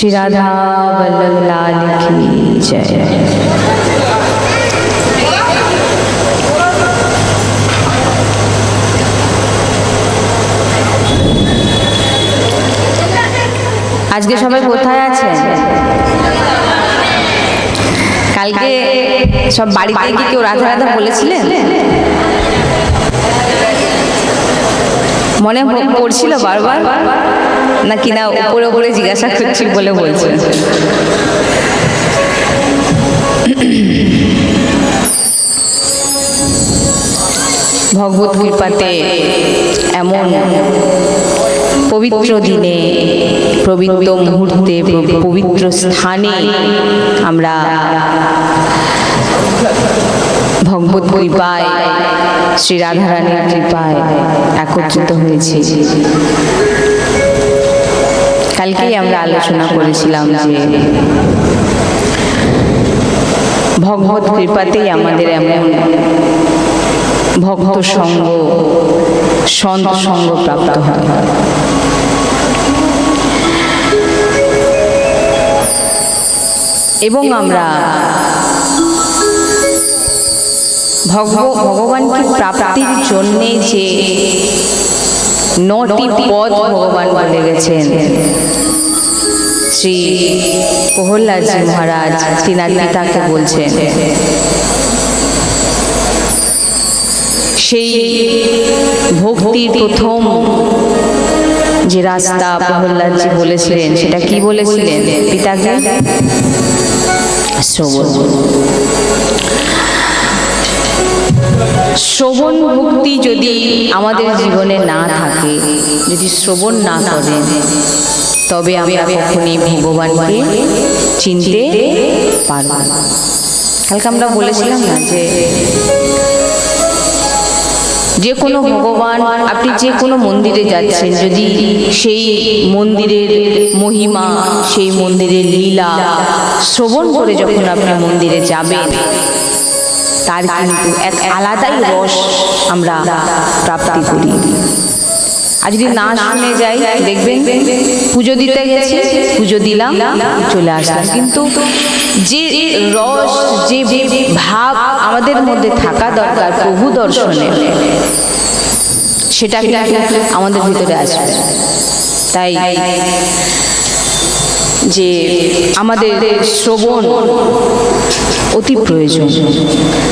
श्री राधा वल्लभ लाल की जय। আজকে সবাই কোথায় আছেন? কালকে সব বাড়িতে কি কেউ রাধা রাধা বলেছিলেন? মনে পড়ছিল বারবার নাকি না উপরে উপরে জিজ্ঞাসা করছি বলে বলছেন? ভগবত কৃপাতে এমন পবিত্র দিনে, পবিত্র মুহূর্তে, পবিত্র স্থানে আমরা ভগবত কৃপায়, শ্রী রাধারানীর কৃপায় একত্রিত হয়েছি। কালকেই আমরা আলোচনা করেছিলাম যে ভগবত কৃপাতেই আমাদের এমন ভক্ত সঙ্গ, সন্ত সঙ্গ প্রাপ্ত হয়। এবং আমরা ভগবানকে প্রাপ্তির জন্যে যে 9টি পদ ভগবান বলে গেছেন, শ্রী প্রহ্লাদজি মহারাজ তিনার পিতাকে বলছেন, সেই ভক্তির প্রথম যে রাস্তা প্রহ্লাদজি বলেছিলেন, সেটা কি বলেছিলেন পিতাকে? শ্রবণ। শ্রবণ ভক্তি যদি আমাদের জীবনে না থাকে, যদি শ্রবণ না করেন, তবে আমরা কখনই ভগবানকে চিনতে পারব না। কালকে আমরা বলেছিলাম না যে কোনো ভগবান, আপনি যে কোনো মন্দিরে যাচ্ছেন, যদি সেই মন্দিরের মহিমা, সেই মন্দিরের লীলা শ্রবণ করে যখন আপনি মন্দিরে যাবেন, তার কিন্তু এক আলাদাই রস আমরা প্রাপ্তি করি। আর যদি না শুনে যাই, দেখবেন পুজো দিতে গেছি, পুজো দিলাম, চলে আসলাম, কিন্তু যে রস, যে ভাব আমাদের মধ্যে থাকা দরকার প্রভু দর্শনে, সেটা কিন্তু আমাদের ভিতরে আসবে। তাই যে আমাদের শ্রবণ অতি প্রয়োজন।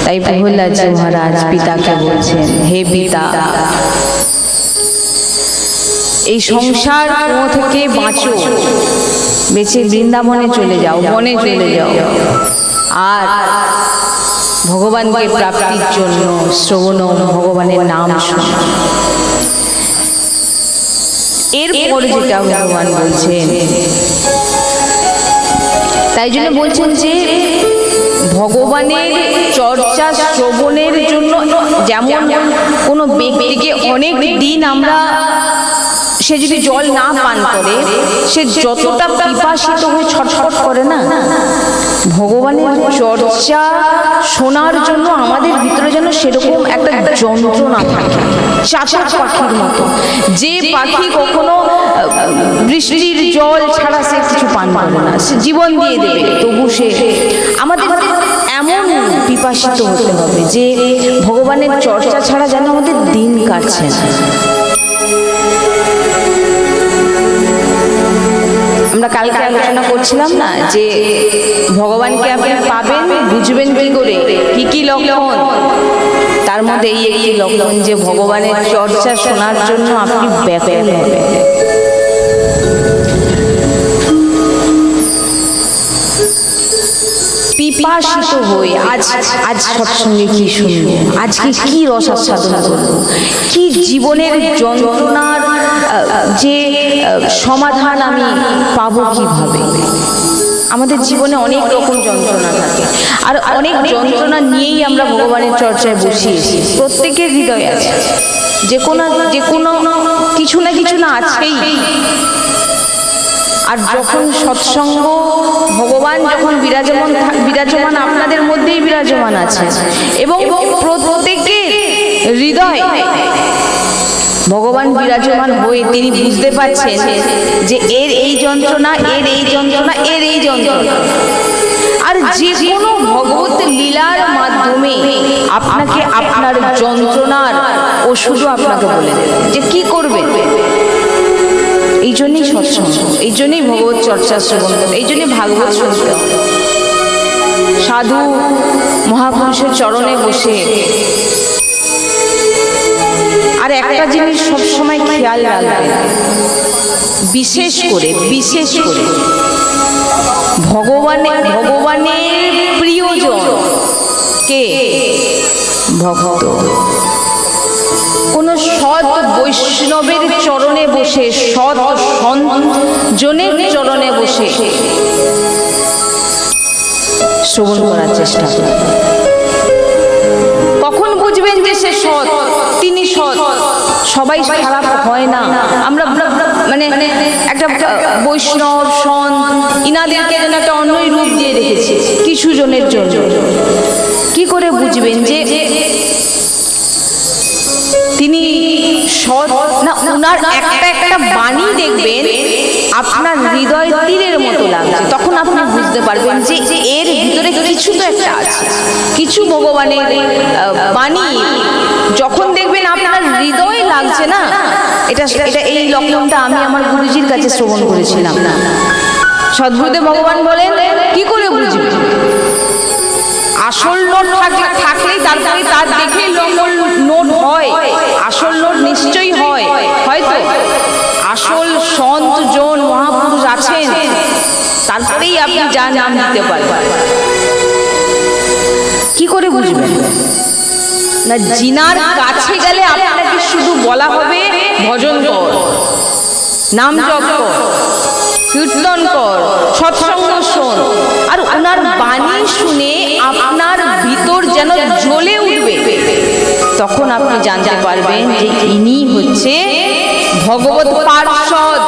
তাই প্রহ্লাদজি মহারাজ পিতাকে বলছেন, হে পিতা, এই সংসার থেকে বাঁচো, বেঁচে বৃন্দাবনে চলে যাও, বনে চলে যাও, আর ভগবানকে প্রাপ্তির জন্য শ্রবণ, ভগবানের নাম শোনো। এরপর যেটা ভগবান বলছেন, তাই জন্য বলছেন যে ভগবানের চর্চা শ্রবণের জন্য, যেমন কোনো ব্যক্তিকে অনেক দিন আমরা, সে যদি জল না পান করে, সে যতটা পিপাসিত হয়ে ছটফট করে না, ভগবানের চর্চা শোনার জন্য আমাদের ভিতরে যেন সেরকম একটা যন্ত্রণা থাকে, চাচার পাখির মতো। যে পাখি কখনো বৃষ্টির জল ছাড়া সে কিছু পান করে না, সে জীবন দিয়ে দেবে, তবু সে, আমাদের এমন পিপাসিত হতে হবে যে ভগবানের চর্চা ছাড়া যেন আমাদের দিন কাটছে না। আমরা কালকে আলোচনা করছিলাম না যে ভগবানকে আপনি পাবেন, বুঝবেন কি করে, কি কি লক্ষণ? তার মধ্যে এই একটি লক্ষণ যে ভগবানের চর্চা শোনার জন্য আপনি ব্যাকুল হবেন। পিপাসিত হয়ে আজ সৎসঙ্গে কি শুনবো, আজকে কি রসাস্বাদন করবো, কি জীবনের যন্ত্রণার যে সমাধান আমি পাবো কিভাবে। আমাদের জীবনে অনেক রকম যন্ত্রণা থাকে, আর অনেক যন্ত্রণা নিয়েই আমরা ভগবানের চর্চায় বসিয়েছি। প্রত্যেকের হৃদয়ে আছে যে কোনো কিছু না কিছু না আছেই। আর যখন সৎসঙ্গ, ভগবান যখন বিরাজমান আপনাদের মধ্যেই বিরাজমান আছে, এবং প্রত্যেকের হৃদয় ভগবান বিরাজমান হয়ে তিনি বুঝতে পারছেন যে এর এই যন্ত্রণা, এর এই যন্ত্রণা, এর এই যন্ত্রণা। আর যে কোনো ভগবত লীলার মাধ্যমে আপনাকে আপনার যন্ত্রণার ওষুধও আপনাকে বলে দেবে যে কি করবে। এই জন্যই সৎসঙ্গ, এই জন্যই ভগবত চর্চা শ্রবণ, এই জন্যই ভাগবত শুনতে হবে। সাধু মহাপুরুষের চরণে বসে। আর একটা জিনিস সবসময় খেয়াল রাখবেন, বিশেষ করে ভগবানের প্রিয়জন কে? ভক্ত। কোন সৎ বৈষ্ণবের চরণে বসে, সৎ সন্তজনের চরণে বসে শ্রবণ করার চেষ্টা করুন। কখন বুঝবেন যে সে সৎ? তিনি সৎ। সবাই খারাপ হয় না। আমরা মানে একটা বৈষ্ণব সন্ত ইনাদেরকে যেন একটা অন্যই রূপ দিয়ে রেখেছি কিছু জনের জন্য। কি করে বুঝবেন যে তিনি সৎ না? উনার একটা বাণী দেখবেন আপনার হৃদয় তীরের মতো লাগছে, তখন আপনি বুঝতে পারবেন যে এর ভিতরে কিছু তো একটা আছে, কিছু ভগবানের বাণী যখন দেখবেন আপনার হৃদয় লাগছে না। এটা এই লক্ষণটা আমি আমার গুরুজির কাছে শ্রবণ করেছিলাম। সদ্গুরুদেব ভগবান বলেন কি করে বুঝবে? আসল নোট থাকলেই তারপরে তার দেখেই নোট হয়। আসল নোট নিশ্চয়ই হয়, হয়তো আসল সন্ত জন মহাপুরুষ আছেন, তারপরেই আপনি যা নাম দিতে পারবেন। কি করে বুঝবেন? না, জিনার কাছে গেলে আপনাকে শুধু বলা হবে ভজন কর, নাম জপ কর, কীর্তন কর, সৎসঙ্গ শোন। আর ওনার বাণী শুনে আপনার ভিতর যেন জ্বলে উঠবে, তখন আপনি জানতে পারবেন যে ইনি হচ্ছে ভগবত পার্ষদ,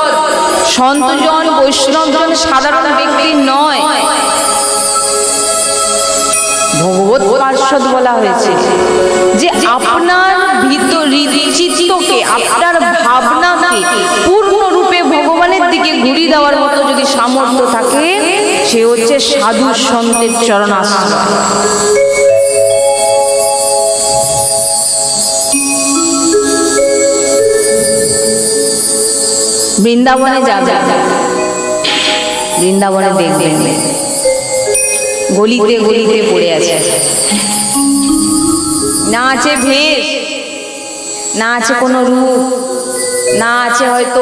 সন্তজন বৈষ্ণবজন, সাধারণ ব্যক্তি নয়। ভগবত পার্ষদ বলা হয়েছে যে আপনার ভিতর চিত্তকে, আপনার ভাবনাকে পূর্ণরূপে ভগবানের দিকে ঘুরিয়ে দেওয়ার মতো যদি সামর্থ্য থাকে, সে হচ্ছে সাধু সন্তের চরণাশ্রয়। বৃন্দাবনে যাবেন, বৃন্দাবনে দেখবেন গলিতে গলিতে পড়ে আছে, না আছে ভেষ, না আছে কোনো রূপ, না আছে হয়তো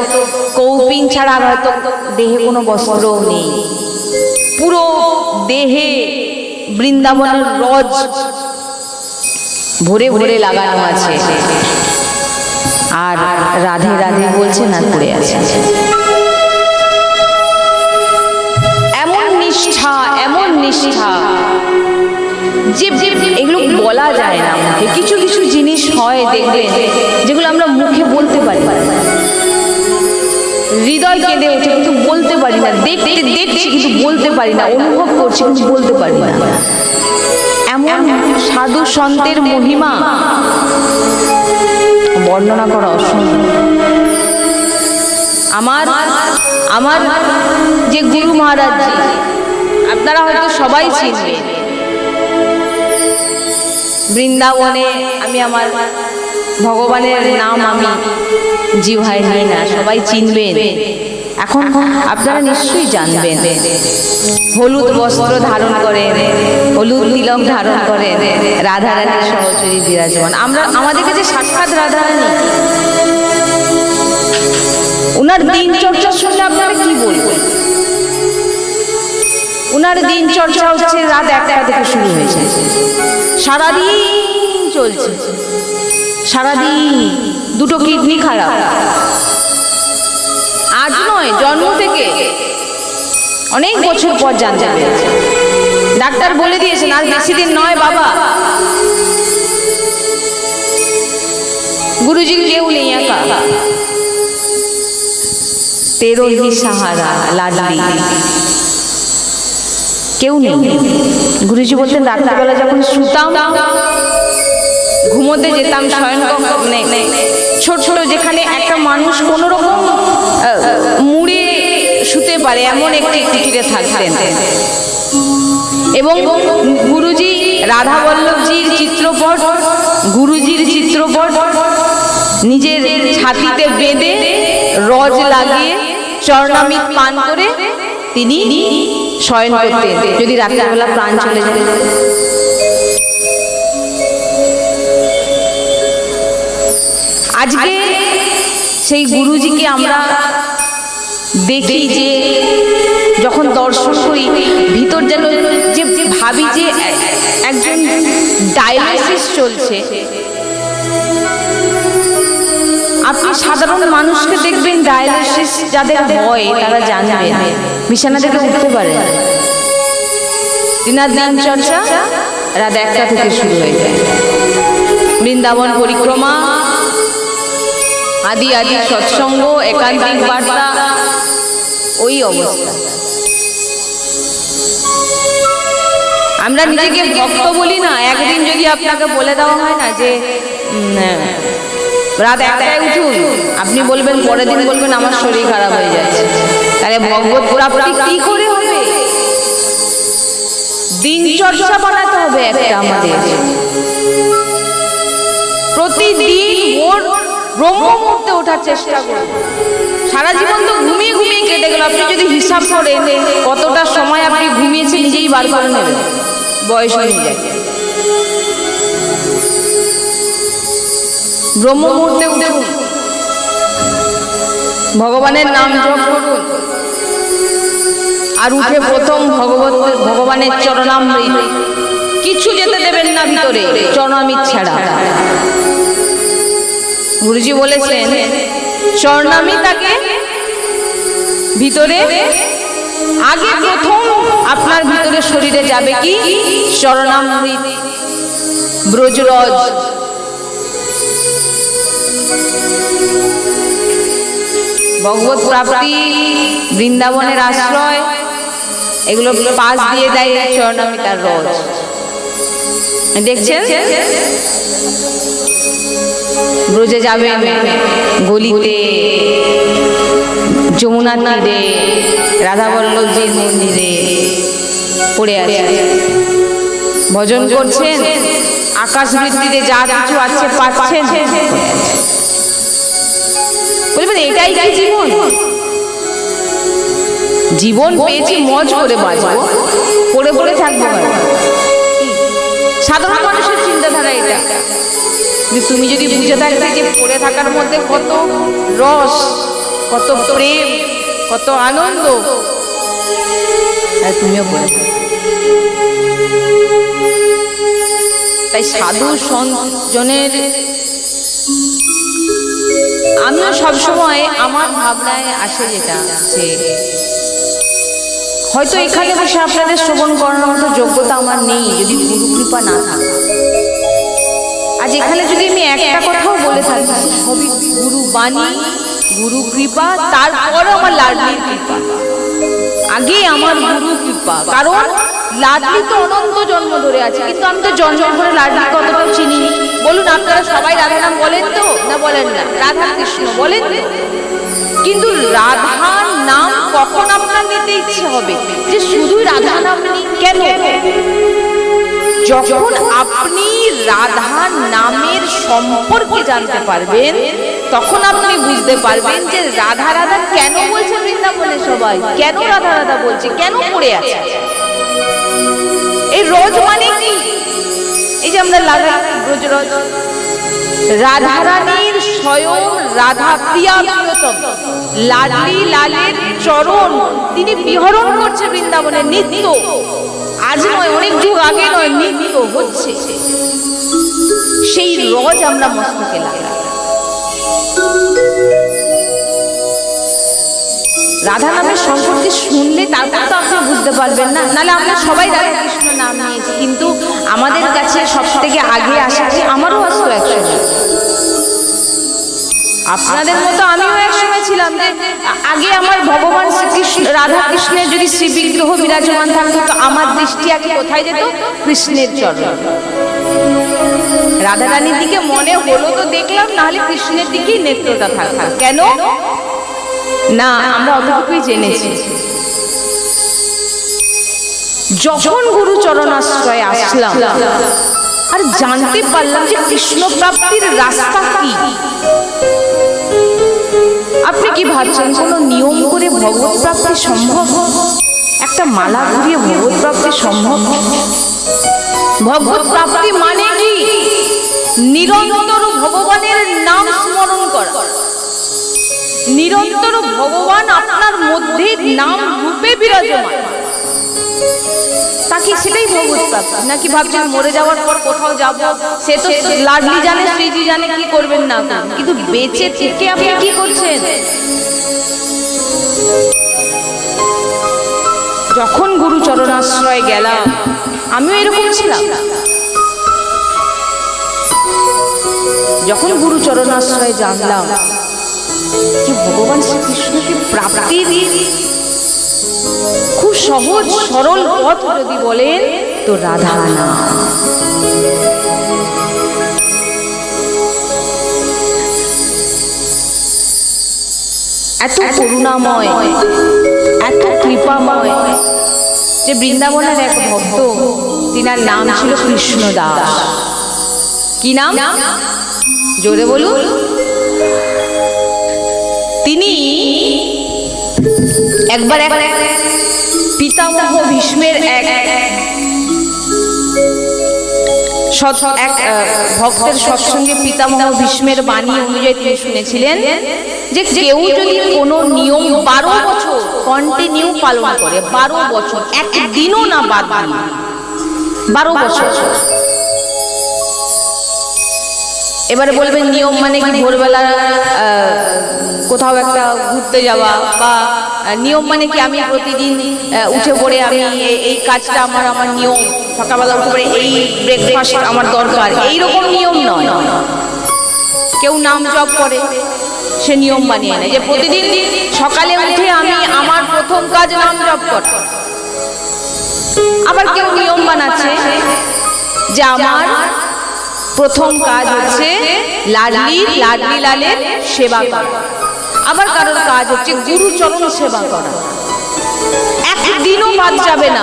কৌপিন ছাড়া হয়তো দেহে কোনো বস্ত্রও নেই। পুরো দেহে বৃন্দাবনের রজ ভরে ভরে লাগানো আছে, আর রাধে রাধে বলছে না পড়ে আছে। এমন নিষ্ঠা, এমন নিষ্ঠা যে এগুলো বলা যায় না মুখে। কিছু কিছু জিনিস হয় দেখবেন যেগুলো আমরা মুখে বলতে পারি না, হৃদয় কেঁদে ওঠে কিন্তু বলতে পারি না, দেখছি কিন্তু বলতে পারি না, অনুভব করছি কিন্তু বলতে পারি না। এমন সাধু সন্তের মহিমা বর্ণনা করা অসম্ভব। আমার যে গুরু মহারাজ জি, আপনারা হয়তো সবাই চিনবেন। বৃন্দাবনে আমি আমার ভগবানের নাম আমি জিহ্বায় নিই না, সবাই চিনবেন। এখন আপনারা নিশ্চয়ই জানবেন, হলুদ বস্ত্র ধারণ করেন, হলুদ তিলক ধারণ করেন, রাধারানী সহচরী বিরাজমান। আমাদের কাছে সাক্ষাৎ রাধারানী। উনার দিন চর্চা শুনলে আপনারা কি বলবেন? উনার দিন চর্চা হচ্ছে রাত 1টা থেকে শুরু হয়েছে, সারাদিন চলছে, সারাদিন। দুটো কিডনি খারাপ, আজ নয় জন্ম থেকে, অনেক বছর পর জানতে পেরেছে। ডাক্তার বলে দিয়েছেন আর বেশি দিন নয় বাবা। গুরুজি কেউ নেই, একা, তেরো হি সাহারা লাডলি, কেউ নেই। গুরুজি বলতেন রাত্রিবেলা যখন শুতাম, ঘুমোতে যেতাম, শয়ন ছোট যেখানে একটা মানুষ কোনো রকম মুড়ে শুতে পারে এমন একটি কুটিরে থাকতেন। এবং গুরুজি রাধা বল্লভজির চিত্রপট, গুরুজির চিত্রপট নিজের ছাতিতে বেঁধে রজ লাগিয়ে চরণামৃত পান করে তিনি শয়ন করতেন যদি রাত্রিবেলা প্রাণ চলে যায়। আজকে সেই গুরুজিকে আমরা দেখি যে যখন দর্শন করি ভিতর যেন যে ভাবি যে একজন ডায়ালিসিস চলছে। আপনি সাধারণ মানুষকে দেখবেন ডায়ালিসিস যাদের হয় তারা জানবেন বিছানা থেকে উঠতে পারে, দিনার দিন চর্চা রাত 1টা থেকে শুরু হয়ে যায়, বৃন্দাবন পরিক্রমা, আদি আদি সৎসঙ্গ, একান্তিক বার্তা, ওই অবস্থা। আমরা নিজেকে ভক্ত বলি না, একদিন যদি আপনাকে বলে দেওয়া হয় না যে রাত 1টায় উঠুন, আপনি বলবেন, পরের দিন বলবেন আমার শরীর খারাপ হয়ে যাচ্ছে, তাহলে ভগবত প্রাপ্তি কি করে হবে? দিনচর্চা বানাতে হবে একটা আমাদের, প্রতিদিন ভোর ব্রহ্ম মুহূর্তে ওঠার চেষ্টা করুন। সারা জীবন তো ঘুমিয়ে ঘুমিয়ে কেটে গেল, আপনি যদি হিসাব করেন কতটা সময় আপনি ঘুমিয়েছেন নিজেই বার করে নেবেন বয়স অনুযায়ী। ব্রহ্ম মুহূর্তে উঠুন, ভগবানের নাম জপ করুন, আর উঠে প্রথম ভগবানের চরণামৃত, কিছু যেতে দেবেন না ভিতরে চরণামৃত ছাড়া। গুরুজি বলেছেন চরণামৃত আগে ভিতরে, আগে প্রথম আপনার ভিতরে শরীরে যাবে কি? চরণামৃত, ব্রজরজ। ভগবত প্রাপ্তি, বৃন্দাবনের আশ্রয়, এগুলো পাশ দিয়ে দেয় চরণামৃত আর রজ। দেখছেন ব্রজে যাবেন, গলিতে, যমুনার তীরে, রাধা বল্লভজির মন্দিরে পড়ে আছে, ভজন করছেন, আকাশ বৃত্তিতে যা কিছু আছে পাচ্ছেন, বলবেন এটাই কি জীবন? জীবন পেয়েছি মজ করে বাঁচবো, পড়ে পড়ে থাকবো। সাধারণ মানুষের চিন্তাধারা এটা। তুমি যদি বুঝে থাকবে যে পড়ে থাকার মধ্যে কত রস, কত প্রেম, কত আনন্দ, তুমিও পড়ে থাকবে। তাই সাধু সজ্জনের আমিও সবসময় আমার ভাবনায় আসে যেটা, যে হয়তো এখানে বসে আপনাদের শ্রবণ করানোর মতো যোগ্যতা আমার নেই যদি গুরু কৃপা না থাকে। আজ এখানে যদি আমি একটা কথাও বলে থাকি, সবই গুরু বাণী, গুরু কৃপা, তারপর আমার লাডলির কৃপা। আগে আমার গুরু কৃপা, কারণ লাডলি তো অনন্ত জন্ম ধরে আছে, কিন্তু আমি তো জন্ম ধরে লাডলি কতটাও চিনি। বলুন আপনারা সবাই রাধা নাম বলেন তো, না বলেন না? রাধা কৃষ্ণ বলেন তো, কিন্তু রাধার নাম কখন আপনার নিতে ইচ্ছে হবে যে শুধুই রাধা নাম নিই কেন? যখন আপনি রাধার নামের সম্পর্কে জানতে পারবেন, তখন আপনি বুঝতে পারবেন যে রাধা রাধা কেন বলছে বৃন্দাবনে সবাই, কেন রাধা রাধা বলছে, কেন পড়ে আছে। এই রোজ মানে কি? এই যে আমরা রোজ রোজ রাধা রানীর স্বয়ং রাধা প্রিয়া প্রিয়তম লাডলি লালের চরণ তিনি বিহরণ করছে বৃন্দাবনে নিত্য। আজ নয়, অনেক যুগ আগে নয়, নিত্য হচ্ছে। সেই রজ আমরা মস্তকে লাগাই। রাধা নামের সম্পর্কে শুনলে তারপর তো আপনি বুঝতে পারবেন না, নাহলে আমরা সবাই রাধা কৃষ্ণ নাম নিয়েছি, কিন্তু আমাদের কাছে সব থেকে আগে আসে, আমারও আসতো একসময়, আপনাদের মতো আমিও একসময় বলেছিলাম যে আগে আমার ভগবান শ্রীকৃষ্ণ রাধা কৃষ্ণের যদি শ্রী বিগ্রহ বিরাজমান থাকতো তো আমার দৃষ্টি আগে কোথায় যেত? কৃষ্ণের চরণ। রাধা রানীর দিকে মনে হলো তো দেখলাম, নাহলে কৃষ্ণের দিকেই নেত্রটা থাকতো। কেন না আমরা অতটুকুই জেনেছি। যখন গুরু চরণাশ্রয়ে আসলাম আর জানতে পারলাম যে কৃষ্ণ প্রাপ্তির রাস্তা কি। আপনি কি ভাবছেন কোনো নিয়ম করে ভগবত প্রাপ্তি সম্ভব? একটা মালা ঘুরিয়ে ভগবত প্রাপ্তি সম্ভব? ভগবত প্রাপ্তি মানে কি? নিরন্তর ভগবানের নাম স্মরণ করা, নিরন্তর ভগবান আপনার মধ্যে নাম রূপে বিরাজমান, তাকে সেটাই ভগবত প্রাপ্তি। নাকি ভাবছেন মরে যাওয়ার পর কোথাও যাব, সে তো লাডলি জানে শ্রীজি জানে কি করবেন না, কিন্তু বেঁচে থেকে আপনি কি করছেন? যখন গুরু চরণাশ্রয়ে গেলাম, আমিও এরকম ছিলাম। যখন গুরু চরণাশ্রয়ে জানলাম যে ভগবান শ্রীকৃষ্ণকে প্রাপ্তির খুব সহজ সরল পথ যদি বলেন তো রাধা নাম। এত করুণাময়, এত কৃপাময় যে বৃন্দাবনের এক ভক্ত, তিনার নাম ছিল কৃষ্ণদাস। কি নাম? জোরে বলুন। তিনি একবার এক পিতামহ ভীষ্মের এক ভক্তের সৎসঙ্গে পিতামহ ভীষ্মের বাণী অনুযায়ী তিনি শুনেছিলেন যে কেউ যদি কোনো নিয়ম 12 বছর কন্টিনিউ পালন করে, 12 বছর একদিনও না বাদ দিয়ে, 12 বছর। এবারে বলবেন নিয়ম মানে কি ভোরবেলা কোথাও একটা ঘুরতে যাওয়া, বা নিয়ম মানে কি আমি প্রতিদিন উঠে পড়ে আমি এই কাজটা আমার নিয়ম, সকালবেলা উঠে পড়ে এই ব্রেকফাস্ট আমার দরকার, এইরকম নিয়ম নয়। কেউ নাম জপ করে, সে নিয়ম বানিয়ে নেয় যে প্রতিদিন সকালে উঠে আমি আমার প্রথম কাজ নাম জপ করা। আবার কেউ নিয়ম বানাচ্ছে যে আমার প্রথম কাজ হচ্ছে লাডলি লালের সেবা করা। আবার কারোর কাজ হচ্ছে গুরু চরণ সেবা করা। একদিনও বাদ যাবে না,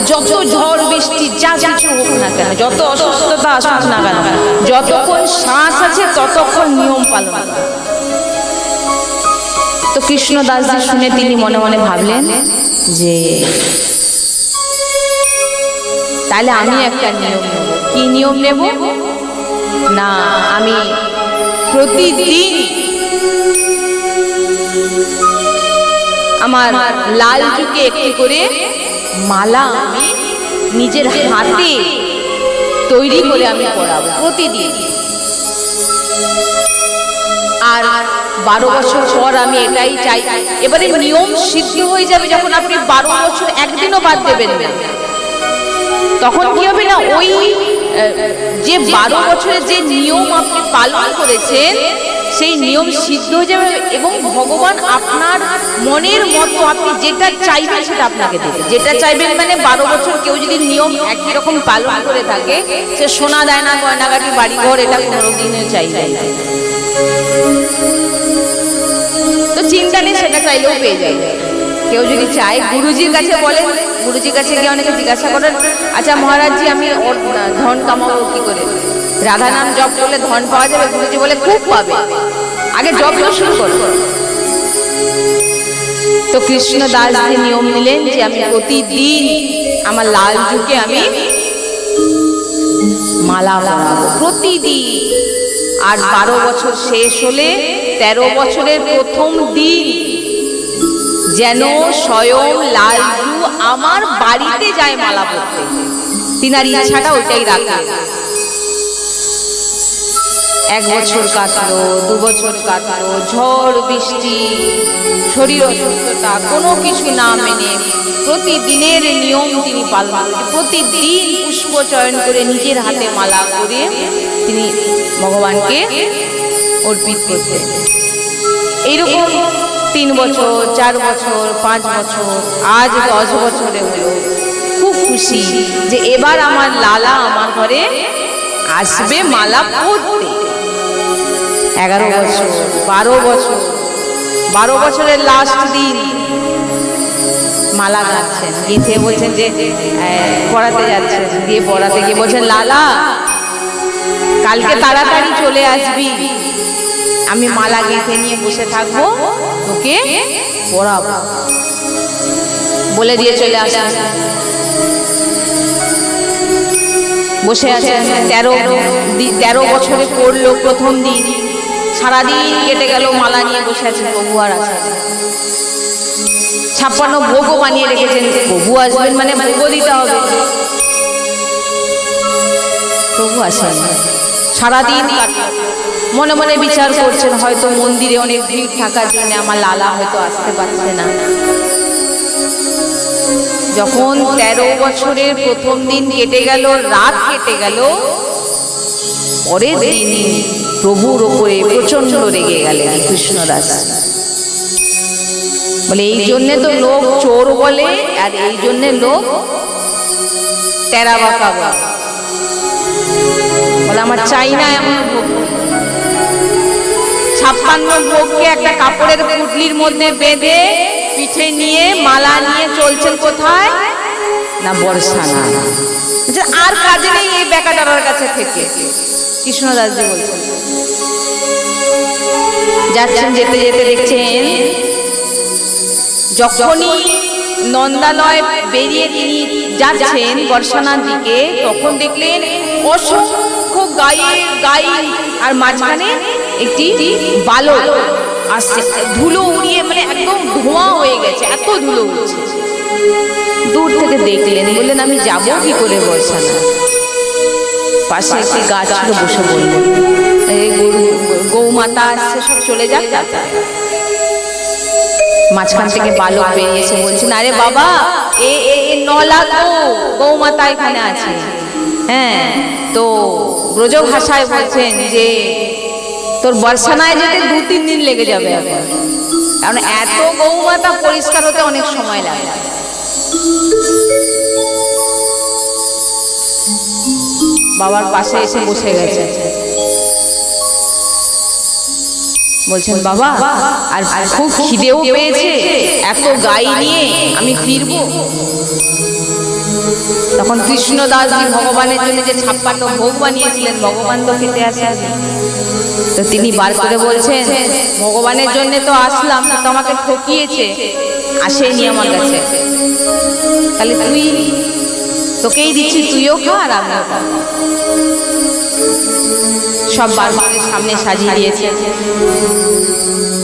যত ঝড় বৃষ্টি যা কিছু হোক না কেন, যত অসুস্থতা আসুক না কেন, যতক্ষণ শ্বাস আছে ততক্ষণ নিয়ম পালন করা। তো কৃষ্ণদাসজি শুনে তিনি মনে মনে ভাবলেন যে তাহলে আমি একটা নিয়ম নেব। কি নিয়ম নেব? না, আমি প্রতিদিন আমার লাল যুগে একটি করে মালা আমি নিজের হাতে তৈরি করে আমি পরাবো প্রতিদিন। আর 12 বছর পর আমি এটাই চাই। এবারে নিয়ম সিদ্ধ হয়ে যাবে যখন আপনি 12 বছর একদিনও বাদ দেবেন না। তখন কি হবে না, ওই যে 12 বছরের যে নিয়ম আপনি পালন করেছেন সেই নিয়ম সিদ্ধ হয়ে যাবে, এবং ভগবান আপনার মনের মতো আপনি যেটা চাইবেন সেটা আপনাকে দেবে। যেটা চাইবেন মানে 12 বছর কেউ যদি নিয়ম একই রকম পালন করে থাকে, সে সোনা দেয় না, গয়নাগাটি, বাড়িঘর, এটা কোনো দিনে চাইবে না। তো চিন্তা নেই, সেটা চাইলেও পেয়ে যায়। কেউ যদি চায়, গুরুজির কাছে বলেন, গুরুজির কাছে গিয়ে অনেকে জিজ্ঞাসা করেন, আচ্ছা মহারাজজি আমি ধন কামাবো কি করে? রাধা নাম জপ করলে ধন পাওয়া যাবে? গুরুজি বলে খুব পাবে, আগে জপ শুরু করো। তো কৃষ্ণদাস নিয়ম নিলেন যে আমি প্রতিদিন আমার লাল যুগে আমি মালা পরাবো প্রতিদিন। আর 12 বছর শেষ হলে 13 বছরের প্রথম দিন যেন স্বয়ং লালজু আমার বাড়িতে যায় মালা পরতে। তিনার ইচ্ছাটা ওইটাই রাখে। 1 বছর কাটলো, 2 বছর কাটলো, ঝড় বৃষ্টি, শরীর অসুস্থতা, কোনো কিছু না মেনে প্রতিদিনের নিয়ম তিনি পালন করেন। প্রতিদিন পুষ্প চয়ন করে নিজের হাতে মালা করে তিনি ভগবানকে অর্পিত করতেন। এইরকম 3 বছর, 4 বছর, 5 বছর, আজ 10 বছরে হলো। খুব খুশি যে এবার আমার লালা আমার ঘরে আসবে মালা পরতে। 11 বছর, 12 বছর, 12 বছরের লাস্ট দিন মালা গাচ্ছেন, গেঁথে বলছেন যে পড়াতে যাচ্ছেন, দিয়ে পড়াতে গিয়ে বলছেন লালা কালকে তাড়াতাড়ি চলে আসবি, আমি মালা গেঁথে নিয়ে বসে থাকবো, তোকে পড়াবো। বলে দিয়ে চলে আসেন, বসে আছেন। 13 বছরে পড়লো প্রথম দিন, সারাদিন কেটে গেল, মালা নিয়ে বসে আছেন, প্রভু আর আসেন। 56 ভোগও বানিয়ে রেখেছেন, প্রভু আসবেন মানে ভোগও দিতে হবে, প্রভু আসেন। সারাদিন মনে মনে বিচার করছেন, হয়তো মন্দিরে অনেক ভিড় থাকার জন্য আমার লালা হয়তো আসতে পারছে না। যখন 13 বছরের প্রথম দিন কেটে গেল, রাত কেটে গেল, পরের দিন প্রভুর ওপরে প্রচন্ড রেগে গেলেন কৃষ্ণদাস। বলে এই জন্যে তো লোক চোর বলে, আর এই জন্যে লোক তেরা বাঁকা বলে। বলে আমার চাই না এমন ভোগ। 56 ভোগকে একটা কাপড়ের পুটলির মধ্যে বেঁধে পিঠে নিয়ে মালা নিয়ে চলছেন কোথায় না বর্ষানা। আর কাজে নেই এই বেকাটার কাছে থেকে। কৃষ্ণদাসজি বলছেন যাচ্ছেন, যেতে যেতে দেখছেন যখনই নন্দালয় বেরিয়ে তিনি যাচ্ছেন বর্ষানার দিকে, তখন দেখলেন অসংখ্য গাই আর মাঝখানে একটি বালক আসছে, ধুলো উড়িয়ে, মানে একদম ধোঁয়া হয়ে গেছে, এত ধুলো উঠছে। দূর থেকে দেখলেন, বললেন আমি যাবো কি করে বর্ষানা। পাশে একটি গাছ ছিল, বসে বললেন গৌমাতা আসছে, সব চলে যাক। মাঝখান থেকে বালক বেরিয়েছে, বলছেন আরে বাবা এ নলা গৌমাতা এখানে আছে। হ্যাঁ, তো ব্রজ ভাষায় বলছেন যে তোর বর্ষানায় যেতে 2-3 দিন লেগে যাবে এখন, কারণ এত গৌমাতা পরিষ্কার হতে অনেক সময় লাগে। বাবার পাশে এসে বসে গেছে, বলছেন বাবা আর খুব খিদেও পেয়েছে, এত গাই নিয়ে আমি ফিরবো। তখন কৃষ্ণদাসজি ভগবানের জন্য যে 56 ভোগ বানিয়েছিলেন, ভগবান তো খেতে আসেন, তো তিনি বার করে বলছেন ভগবানের জন্য তো আসলাম, তো আমাকে ঠকিয়েছে, আসেনি আমার কাছে, তাহলে তোকেই দিচ্ছি, তুইও খা আর আমিও খা। সব বারবারের সামনে সাজিয়ে দিয়েছে।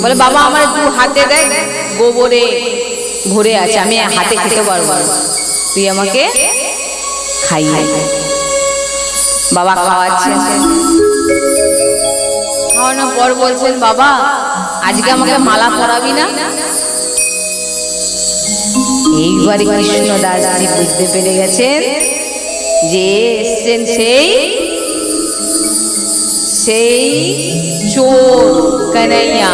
বলে বাবা আমার একটু হাতে দেখ, গোবরে ভরে আছে, আমি হাতে খেতে পারবো, তুই আমাকে খাইয়ে। বাবা খাওয়াচ্ছেন, খাওয়ানোর পর বলছেন বাবা আজকে আমাকে মালা পরাবি না। এইবারে কৃষ্ণদাসজি বুঝতে পেরে গেছেন যে এসছেন সেই চোর কানাইয়া।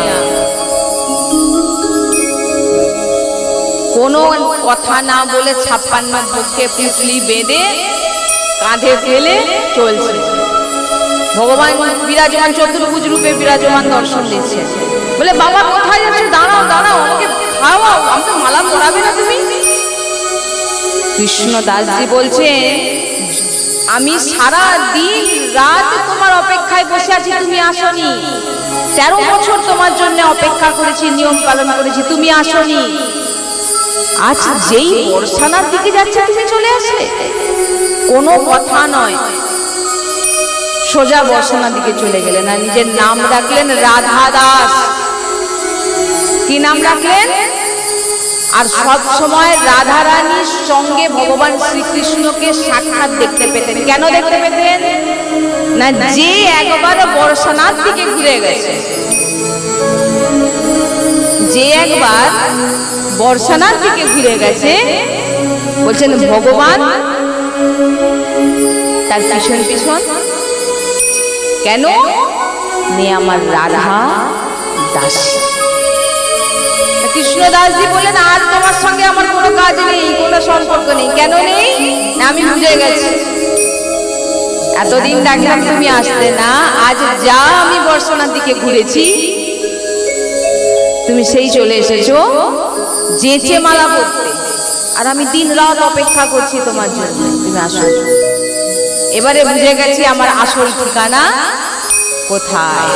কোনো কথা না বলে 56 ভোগকে পুটলি বেঁধে কাঁধে ফেলে চলছে। ভগবান বিরাজমান চতুর্ভুজ রূপে বিরাজমান দর্শন দিচ্ছে। বলে বাবা কোথায় যাচ্ছ, দাঁড়াও দাঁড়াও, আমাকে খাওয়াও, আমাকে মালা পরাবে না তুমি। কৃষ্ণদাসজি বলছেন আমি সারা দিন রাত তোমার অপেক্ষায় বসে আছি, তুমি আসনি। 13 বছর তোমার জন্য অপেক্ষা করেছি, নিয়ম পালন করেছি, তুমি আসনি। আজ যেই বর্ষানার দিকে যাচ্ছে তুমি চলে আসলে। কোনো কথা নয়, সোজা বর্ষানার দিকে চলে গেলেন, আর নিজের নাম রাখলেন রাধা দাস। কি নাম রাখলেন? আর সব সময় রাধা রানীর সঙ্গে ভগবান শ্রীকৃষ্ণকে সাক্ষাৎ দেখতে পেতেন। কেন দেখতে পেতেন না, যে একবার বর্ষানার দিকে ঘুরে গেছে, যে একবার বর্ষানার দিকে ঘুরে গেছে, বলছেন ভগবান তার পিছন পিছন কেন নে আমার রাধা দাসী। কৃষ্ণদাসজি বললেন, আর তোমার সঙ্গে আমার কোনো কাজ নেই, কোনো সম্পর্ক নেই। কেন নেই? না, আমি বুঝে গেছি। এতদিন ডাকলাম তুমি আসতে না, আজ যা আমি বর্ষণার দিকে ঘুরেছি তুমি সেই চলে এসেছো যেচে মালা পড়তে, আর আমি দিন রাত অপেক্ষা করছি তোমার জন্য, তুমি আসো। এবারে বুঝে গেছি আমার আসল ঠিকানা কোথায়।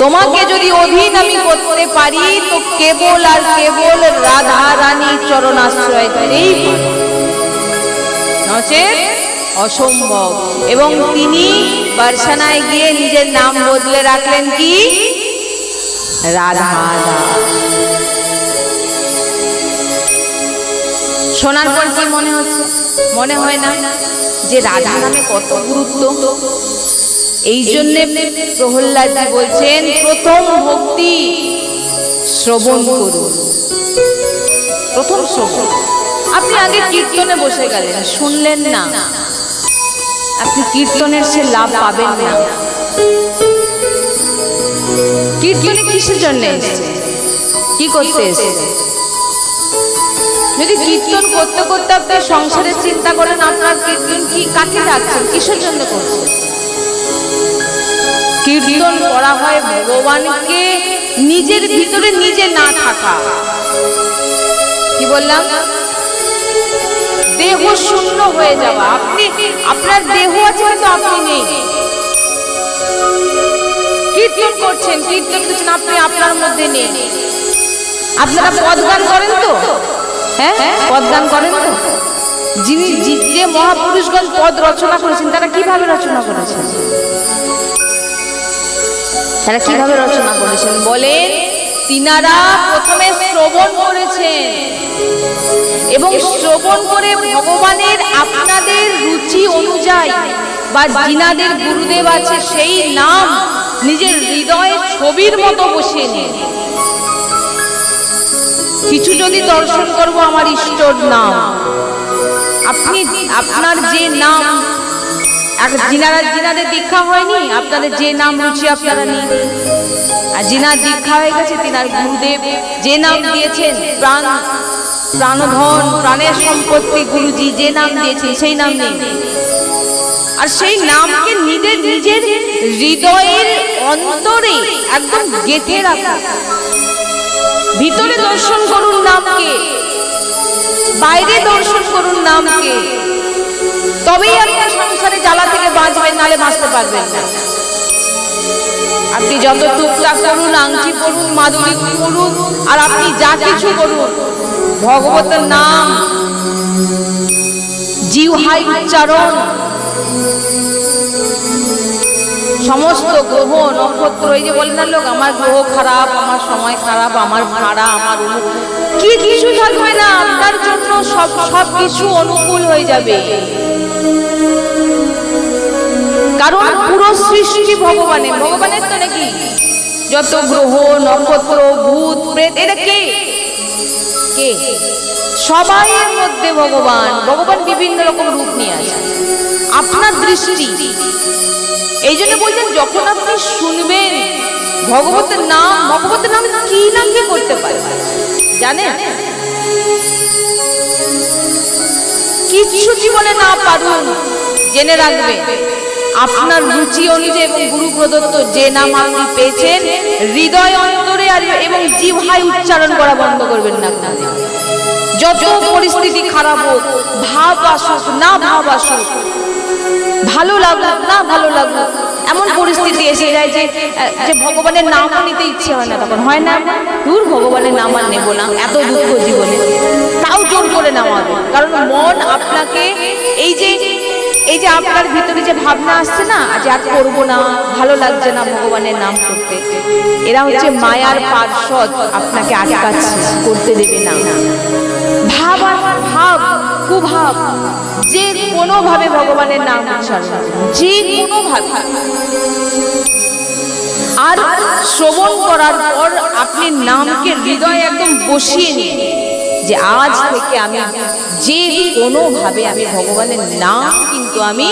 তোমাকে যদি অধীন আমি করতে পারি তো কেবল আর কেবল রাধা রানীর চরণাশ্রয় ধরেই, নচেৎ অসম্ভব। এবং তিনি বর্ষানায় গিয়ে নিজের নাম বদলে রাখলেন কি? রাধা দাস। শোনার পর কি মনে হচ্ছে? মনে হয় না যে রাধা নামে কত গুরুত্ব? এই জন্যে প্রহ্লাদজি বলছেন, প্রথম ভক্তি শ্রবণ করুন। প্রথম শ্রবণ। আপনি আগে কীর্তনে বসে গেলেন, শুনলেন না, আপনি কীর্তনের সে লাভ পাবেন না। কীর্তনে কিসের জন্য এসেছে? কি করতে এসেছে? যদি কীর্তন করতে করতে আপনি সংসারের চিন্তা করেন, আপনার কীর্তন কি, কাকে ডাকছেন, কিসের জন্য করছেন? কীর্তন করা হয় ভগবানকে নিজের ভিতরে নিজে না থাকা। কি বললাম? দেহ শূন্য হয়ে যাওয়া। আপনি, আপনার দেহ আছে কিন্তু আপনি নেই। কীর্তন করছেন, কীর্তন করছেন, আপনি আপনার মধ্যে নেই। আপনারা পদ গান করেন তো? হ্যাঁ, পদ গান করেন তো? যিনি, যে মহাপুরুষগণ পদ রচনা করেছেন, তারা কিভাবে রচনা করেছেন? তারা কিভাবে রচনা করেছেন বলেন? তিনারা প্রথমে শ্রবণ করেছেন, এবং শ্রবণ করে ভগবানের আপনাদের রুচি অনুযায়ী বা যিনাদের গুরুদেব আছে সেই নাম নিজের হৃদয়ে ছবির মতো বসিয়ে নিন। কিছু যদি দর্শন করব আমার ইষ্টর নাম, আপনি আপনার যে নাম, যিনাদের দীক্ষা হয়নি, আপনাদের যে নাম রুচি আপনারা নিন। আর যিনার দীক্ষা হয়ে গেছে, তিনার গুরুদেব যে নাম দিয়েছেন, প্রাণধন, প্রাণের সম্পত্তি, গুরুজি যে নাম দিয়েছেন সেই নাম নেই। আর সেই নামকে নিজের হৃদয়ের অন্তরে একদম গেঁথে রাখা। ভিতরে দর্শন করুন নামকে, বাইরে দর্শন করুন নামকে, তবেই আপনার সংসারে জ্বালা থেকে বাঁচবেন, নালে বাঁচতে পারবেন না। আপনি যত টুকটাক করুন, আংটি পড়ুন, মাদুলি পড়ুন, আর আপনি যা কিছু করুন, ভগবতের নাম জিহ্বায় উচ্চারণ, সমস্ত গ্রহ নক্ষত্র, এই যে বলেন না লোক, আমার গ্রহ খারাপ, আমার সময় খারাপ, আমার ভাড়া, আমার কি কিছু থাকবে না, আপনার জন্য সব কিছু অনুকূল হয়ে যাবে। কারণ পুরো সৃষ্টি ভগবানের তো নাকি যত গ্রহ নক্ষত্র ভূত প্রেত, এরা কে? সবাইয়ের মধ্যে ভগবান বিভিন্ন রকম রূপ নিয়ে আসে। আপনার দৃষ্টি, এই জন্য বলছেন যখন আপনি শুনবেন ভগবতের নাম কি না কি করতে পারে জানেন? কিছু জীবনে না পারুন, জেনে রাখবেন আপনার রুচি অনুযায়ী এবং গুরু প্রদত্ত যে নাম আপনি পেয়েছেন, হৃদয় অন্তরে আর এবং জিহ্বায় উচ্চারণ করা বন্ধ করবেন না। যত পরিস্থিতি খারাপ হোক, ভাব আসুক না ভাব আসুক, ভালো লাগুক না ভালো লাগুক, এমন পরিস্থিতি এসে যায় যে ভগবানের নাম নিতে ইচ্ছে হয় না, তখন হয় না দূর ভগবানের নাম আর নেব না, এত দুঃখ জীবনে, তাও জোর করে নামাবে। কারণ মন আপনাকে এই যে আপনার ভিতরে যে ভাবনা আসছে না, যে আর করবো না, ভালো লাগছে না ভগবানের নাম করতে, এরা হচ্ছে মায়ার পার্ষদ, আপনাকে আটকাচ্ছে, করতে দেবে না। ভাব আর ভাব কুভাব, যে কোনোভাবে ভগবানের নাম উচ্চারণ, যে কোনোভাবে। আর শ্রবণ করার পর আপনি নামকে হৃদয়ে একদম বসিয়ে নিন যে আজ থেকে আমি যে কোনোভাবে আমি ভগবানের নাম কিন্তু আমি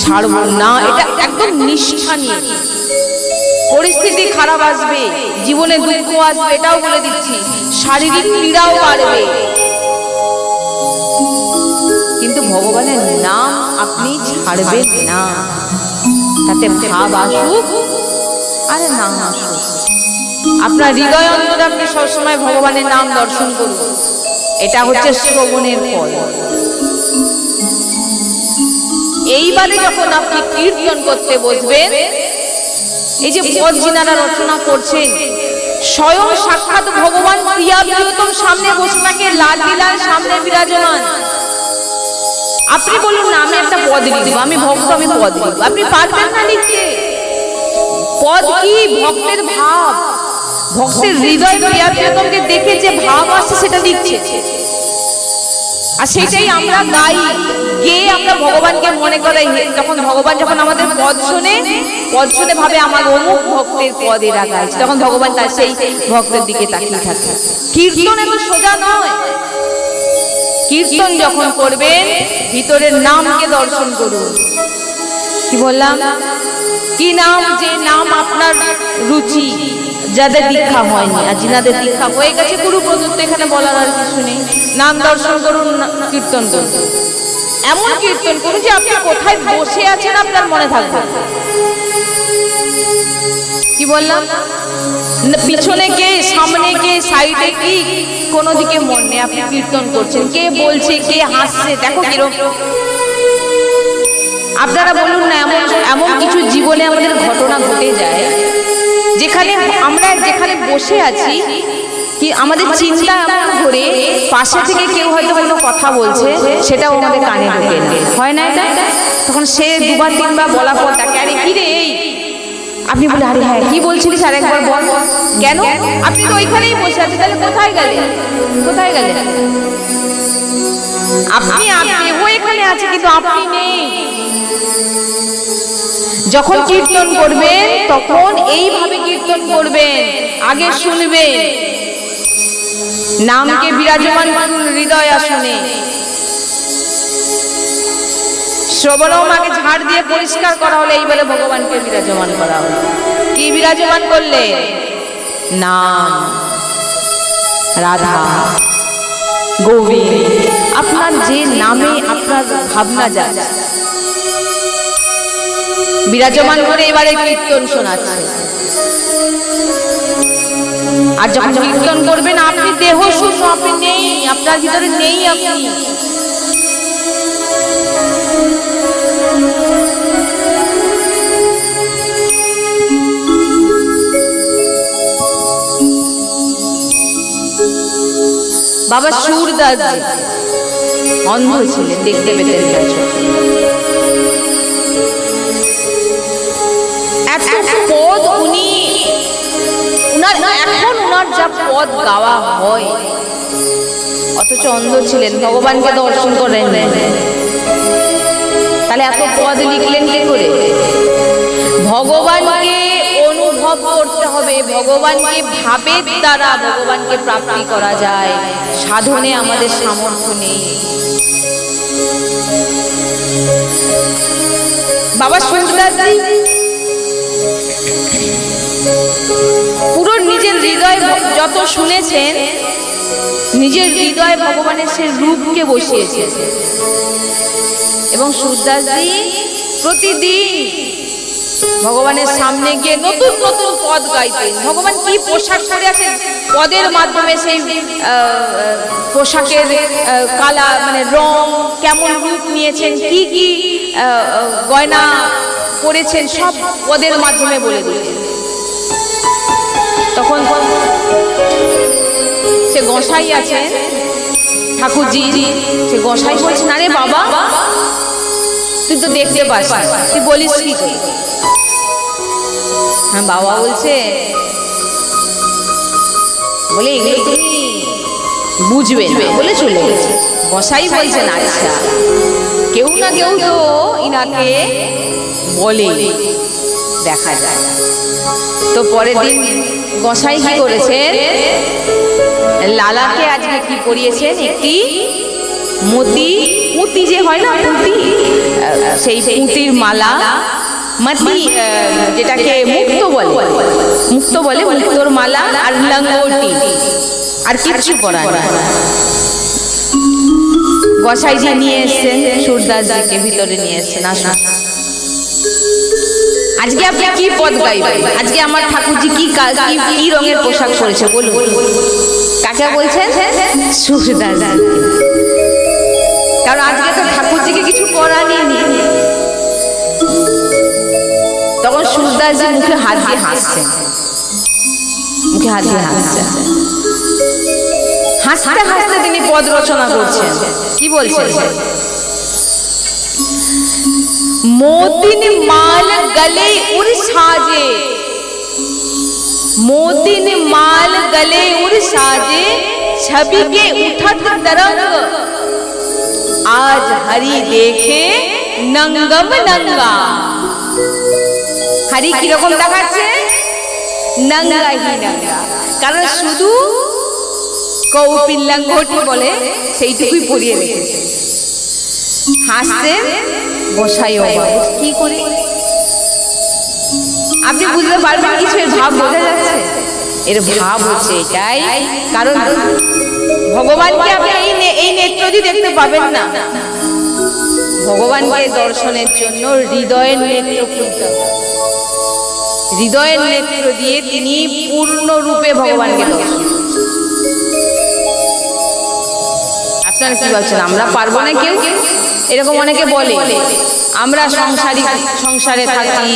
ছাড়ব না, এটা একদম নিষ্ঠা নিয়ে। পরিস্থিতি খারাপ আসবে, জীবনে দুঃখ আসবে, এটাও বলে দিচ্ছি, শারীরিক পীড়াও বাড়বে, কিন্তু ভগবানের নাম আপনি ছাড়বেন না। তাতে ভাব আসুক আর না আসুক, আপনার হৃদয় অন্তরে আপনি সবসময় ভগবানের নাম দর্শন করুন। এটা হচ্ছে শ্রবণের ফল। এইবারে যখন আপনি কীর্তন করতে বসবেন, এই যে পদ যিনারা রচনা করছেন, স্বয়ং সাক্ষাৎ ভগবান প্রিয়া প্রিয়তম সামনে বসে থাকে, লাল লীলার সামনে বিরাজমান। আপনি বলুন না আমি একটা পদ লিখব, আমি ভক্ত, আমি পদ লিখব, আপনি পারবেন না লিখতে। পদ কি? ভক্তের ভাব, ভক্তের হৃদয় প্রিয়া প্রিয়তমকে দেখে যে ভাব আসছে সেটা লিখছে, আর সেটাই আমরা গাই, গেয়ে আমরা ভগবানকে মনে করাই। যখন ভগবান যখন আমাদের পদ শোনে ভাবে আমার অমুক ভক্তের পদ এরা গাইছে, তখন ভগবান তার সেই ভক্তের দিকে তাকিয়ে থাকে। কীর্তন এত সোজা নয়। কীর্তন যখন করবেন ভিতরের নামকে দর্শন করুন। কি বললাম? কি নাম? যে নাম আপনার রুচি, যাদের দীক্ষা হয়নি, আর যিনাদের দীক্ষা হয়ে গেছে গুরু প্রদত্ত, এখানে বলার আর কিছু নেই। নাম দর্শন করুন, কীর্তন করুন, এমন কীর্তন করুন যে আপনি কোথায় বসে আছেন আপনার মনে থাকবে। কি বললাম? পিছনে কে, সামনে কে, সাইডে কি, কোনো দিকে মন নেই, আপনি কীর্তন করছেন, কে বলছে, কে হাসছে, দেখো কিরকম। আপনারা বলুন না, এমন কিছু জীবনে আমাদের ঘটনা ঘটে যায় যেখানে আমরা যেখানে বসে আছি, কি আমাদের চিন্তা এমন করে পাশে থেকে কেউ হয়তো কোনো কথা বলছে, সেটাও আমাদের কানে ঢোকে না, হয় না এটা? তখন সে দুবার তিনবার বলা পর তাকে, আরে কি রে এই, আপনি বলে আরে হ্যাঁ কি বলছিলিস আর একবার বল। কেন? আপনি তো ওইখানেই বসে আছেন, তাহলে কোথায় গেলেন? কোথায় গেলেন? আপনি এখানে আছে কিন্তু আপনি নেই। যখন কীর্তন করবেন তখন এইভাবে কীর্তন করবেন, আগে শুনবেন, নামকে বিরাজমান করুন হৃদয় আসনে। শ্রবণমাকে ঝাড় দিয়ে পরিষ্কার করা হলে এইবারে ভগবানকে বিরাজমান করা হলো। কি বিরাজমান করলে? নাম, রাধা, গোবিন্দ, আপনার যে নামে আপনার ভাবনা যাচ্ছে বিরাজমান করে এবারে কীর্তন শোনাচ্ছে। আর যখন কীর্তন করবেন আপনি দেহ শূন্য, আপনি নেই, আপনার ভিতরে নেই আপনি। বাবা সুরদাস অন্ধ ছিলেন, দেখতে পেতেন না চোখে। এত পদ উনার যা পদ গাওয়া হয়, অথচ অন্ধ ছিলেন, ভগবানকে দর্শন করেন। তাহলে এত পদ লিখলেন কি করে? ভগবানকে অনুভব করতে হবে, ভগবানকে ভাবের দ্বারা ভগবানকে প্রাপ্তি করা যায়, সাধনে আমাদের সামর্থ্য নেই। বাবা সুরদাসজি পুরো নিজের হৃদয় যত শুনেছেন, নিজের হৃদয় ভগবানের সে রূপকে বসিয়েছেন। এবং সুরদাসজি প্রতিদিন ভগবানের সামনে গিয়ে নতুন নতুন পদ গাইতেন। ভগবান কি পোশাক পরে আছেন, পদের মাধ্যমে সেই পোশাকের কালা মানে রং, কেমন রূপ নিয়েছেন, কি কি গয়না পরেছেন, সব পদের মাধ্যমে বলে দিয়েছেন। তখন সে গোসাই আছেন, ঠাকুরজি, সে গোসাই বলছেন, আরে বাবা তুই তো দেখতে পাস, তুই বলিস কি? হ্যাঁ বাবা বলছে, বলে এগুলো তুমি বুঝবে না বলে চলে গেছে। গোসাই বলছেন আচ্ছা, কেউ না কেউ তো ইনাকে বলে, দেখা যায়। তো পরের দিন গোসাই কি করেছেন, লালাকে আজকে কি করিয়েছেন, একটি পুঁতি যে হয় না পুঁতি, সেই পুঁতির মালা মতি যেটাকে মুক্ত বলে, মুক্তোর মালা আর লঙ্গোটি, আর কিচ্ছু পরা না। গোসাইজি নিয়ে এসছেন, সুরদাসজিকে ভিতরে নিয়ে এসছেন। আসুন, আজকে আপনি কি পদ গাইবেন? আজকে আমার ঠাকুরজি কি রঙের পোশাক পরেছে বলুন? কাকে বলছেন? সুরদাসজি। কারণ আজকে তো ঠাকুরজিকে কিছু পরানি নেই। তখন সুরদাসজি মুখে হাত দিয়ে হাসছেন, মুখে হাত দিয়ে হাসছেন। হাসতে হাসতে তিনি পদ রচনা করছেন। কি বলছেন? मोतिन माल गले उर साजे, मोतिन माल गले उर साजे, छवि के उठत तरंग, आज हरि देखे नंगम नंगा। हरि की रकम দেখাচ্ছে? नंगा ही नंगा। কারণ শুধু কৌপিন লঙ্গোটি বলে সেইটুকুই পরিয়ে রেখেছে। হাসছেন গোসাই অবাক, কি করে? আপনি বুঝতে পারবেন কিছু? এর ভাব বোঝা যাচ্ছে? এর ভাব হচ্ছে এটাই, কারণ ভগবানকে আপনি এই নেত্র দিয়ে দেখতে পাবেন না। ভগবানকে দর্শনের জন্য হৃদয়ের নেত্র খুলতে হবে। হৃদয়ের নেত্র দিয়ে তিনি পূর্ণ রূপে ভগবানকে দর্শন। আপনারা কি ভাবছেন আমরা পারবো না? কেউ এরকম অনেকে বলে আমরা সংসারে থাকি,